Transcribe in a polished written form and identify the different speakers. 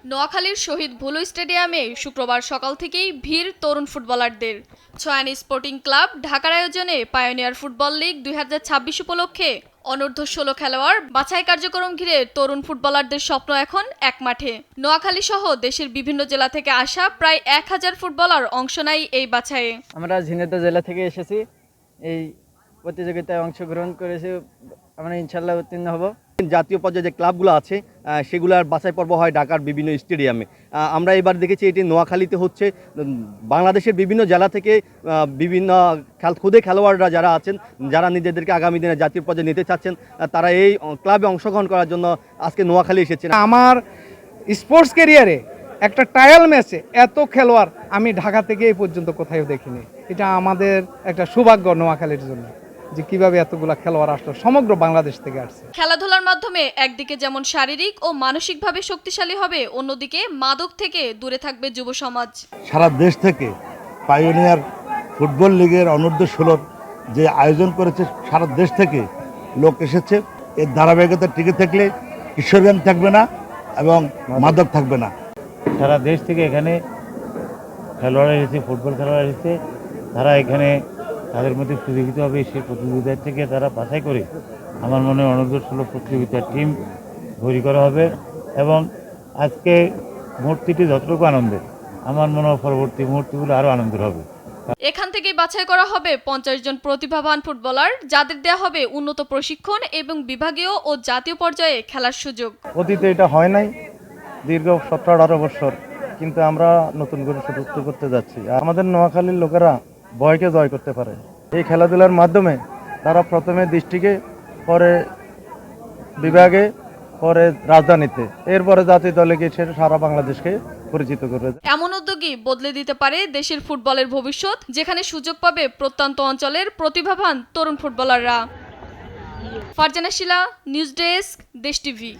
Speaker 1: নোয়াখালীর শহীদ ভুলু স্টেডিয়ামে শুক্রবার সকাল থেকেই ভিড় তরুণ ফুটবলারদের। ছয়ানী স্পোর্টিং ক্লাব ঢাকার আয়োজনে পায়োনিয়ার ফুটবল লিগ 2026 উপলক্ষে অনূর্ধ্ব-16 খেলোয়াড় বাছাই কার্যক্রম ঘিরে তরুণ ফুটবলারদের স্বপ্ন এখন এক মাঠে। নোয়াখালী সহ দেশের বিভিন্ন জেলা থেকে আসা প্রায় 1000 ফুটবলার অংশ নেয় এই বাছাইয়ে।
Speaker 2: আমরা ঝিনাইদহ জেলা থেকে এসেছি, এই প্রতিযোগিতায় অংশগ্রহণ করেছি। আমরা ইনশাল্লাহ উত্তীর্ণ হব।
Speaker 3: জাতীয় পর্যায়ে যে ক্লাবগুলো আছে সেগুলোর বাছাই পর্ব হয় ঢাকার বিভিন্ন স্টেডিয়ামে। আমরা এবার দেখেছি এটি নোয়াখালীতে হচ্ছে। বাংলাদেশের বিভিন্ন জেলা থেকে বিভিন্ন খুদে খেলোয়াড়রা যারা আছেন, যারা নিজেদেরকে আগামী দিনে জাতীয় পর্যায়ে নিতে চাচ্ছেন, তারা এই ক্লাবে অংশগ্রহণ করার জন্য আজকে নোয়াখালী এসেছেন।
Speaker 4: আমার স্পোর্টস ক্যারিয়ারে একটা ট্রায়াল ম্যাচে এত খেলোয়াড় আমি ঢাকা থেকে এই পর্যন্ত কোথাও দেখিনি। এটা আমাদের একটা সৌভাগ্য নোয়াখালীর জন্য, যে কিভাবে এতগুলা খেলোয়াড় আসলো সমগ্র বাংলাদেশ থেকে আসছে।
Speaker 1: খেলাধুলার মাধ্যমে একদিকে যেমন শারীরিক ও মানসিকভাবে শক্তিশালী হবে, অন্যদিকে মাদক থেকে দূরে থাকবে যুব সমাজ।
Speaker 5: সারা দেশ থেকে পায়োনিয়ার ফুটবল লিগের অনূর্ধ্ব-16 যে আয়োজন করেছে, সারা দেশ থেকে লোক এসেছে। এর ধারাবাহিকতা টিকে থাকলে কিশোরগঞ্জ থাকবে না এবং মাদক থাকবে না।
Speaker 6: সারা দেশ থেকে এখানে খেলোয়াড় এসেছে, ফুটবল খেলোয়াড় এসেছে। তারা এখানে তাদের মধ্যে প্রতিযোগিতা হবে, সেই প্রতিযোগিতা থেকে তারা বাছাই করে আমার মনে হয় অনূর্ধ্ব-16 প্রতিযোগিতার টিম তৈরি করা হবে। এবং আজকে মূর্তিটি যতটুকু আনন্দের, আমার মনে হয় পরবর্তী মুহূর্তগুলো আরও আনন্দের হবে।
Speaker 1: এখান থেকেই বাছাই করা হবে 50 জন প্রতিভাবান ফুটবলার, যাদের দেওয়া হবে উন্নত প্রশিক্ষণ এবং বিভাগীয় ও জাতীয় পর্যায়ে খেলার সুযোগ।
Speaker 4: অতীতে এটা হয় নাই, দীর্ঘ 17-18 বছর, কিন্তু আমরা নতুন করে সুযোগ করতে যাচ্ছি। আমাদের নোয়াখালীর লোকেরা ভয়কে জয় করতে পারে এই খেলাধুলার মাধ্যমে। তারা প্রথমে ডিস্ট্রিক্টে, পরে বিভাগে, পরে রাজধানীতে, এরপরে জাতীয় দলে গিয়ে সারা বাংলাদেশকে পরিচিত করবে।
Speaker 1: এমন উদ্যোগই বদলে দিতে পারে দেশের ফুটবলের ভবিষ্যৎ, যেখানে সুযোগ পাবে প্রত্যন্ত অঞ্চলের প্রতিভাবান তরুণ ফুটবলাররা। ফারজানা শিলা, নিউজ ডেস্ক, দেশ টিভি।